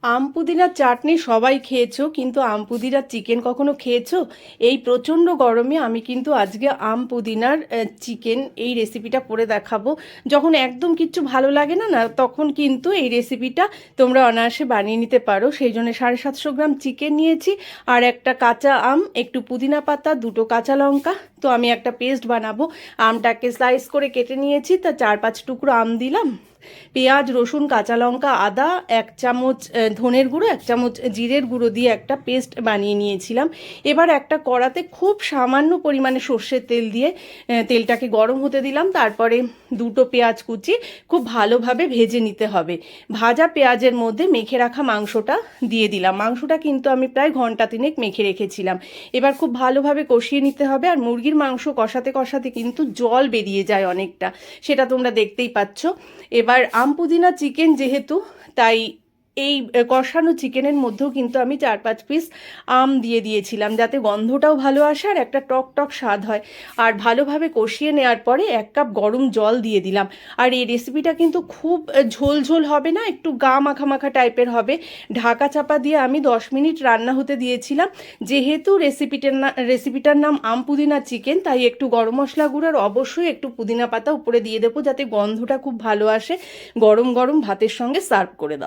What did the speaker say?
আম পুদিনার চাটনি সবাই খেয়েছো, কিন্তু আম পুদিনার চিকেন কখনো খেয়েছো? এই প্রচণ্ড গরমে আমি কিন্তু আজকে আম পুদিনার চিকেন এই রেসিপিটা করে দেখাবো। যখন একদম কিচ্ছু ভালো লাগে না না তখন কিন্তু এই রেসিপিটা তোমরা অনায়াসে বানিয়ে নিতে পারো। সেই জন্য 750 গ্রাম চিকেন নিয়েছি, আর একটা কাঁচা আম, একটু পুদিনা পাতা, দুটো কাঁচা লঙ্কা। তো আমি একটা পেস্ট বানাবো। আমটাকে স্লাইস করে কেটে নিয়েছি, তা 4-5 টুকরো আম দিলাম। পেঁয়াজ, রসুন, কাঁচা লঙ্কা, আদা, 1 চামচ ধনের গুঁড়ো, 1 চামচ জিরের গুঁড়ো দিয়ে একটা পেস্ট বানিয়ে নিয়েছিলাম। এবার একটা কড়াতে খুব সামান্য পরিমাণে সর্ষের তেল দিয়ে তেলটাকে গরম হতে দিলাম। তারপরে দুটো পেঁয়াজ কুচি খুব ভালোভাবে ভেজে নিতে হবে। ভাজা পেঁয়াজের মধ্যে মেখে রাখা মাংসটা দিয়ে দিলাম। মাংসটা কিন্তু আমি প্রায় ঘন্টা তিনেক মেখে রেখেছিলাম। এবার খুব ভালোভাবে কষিয়ে নিতে হবে। আর মুরগির মাংস কষাতে কষাতে কিন্তু জল বেরিয়ে যায় অনেকটা, সেটা তোমরা দেখতেই পাচ্ছ। এবার আম পুদিনা চিকেন যেহেতু, তাই এই কষানো চিকেনের মধ্যেও কিন্তু আমি 4-5 পিস আম দিয়ে দিয়েছিলাম, যাতে গন্ধটাও ভালো আসে আর একটা টক টক স্বাদ হয়। আর ভালোভাবে কষিয়ে নেওয়ার পরে 1 কাপ গরম জল দিয়ে দিলাম। আর এই রেসিপিটা কিন্তু খুব ঝোল ঝোল হবে না, একটু গা মাখা মাখা টাইপের হবে। ঢাকা চাপা দিয়ে আমি 10 মিনিট রান্না হতে দিয়েছিলাম। যেহেতু রেসিপিটার নাম আম পুদিনা চিকেন, তাই একটু গরম মশলা গুঁড়োর অবশ্যই একটু পুদিনা পাতা উপরে দিয়ে দেবো, যাতে গন্ধটা খুব ভালো আসে। গরম গরম ভাতের সঙ্গে সার্ভ করে দাও।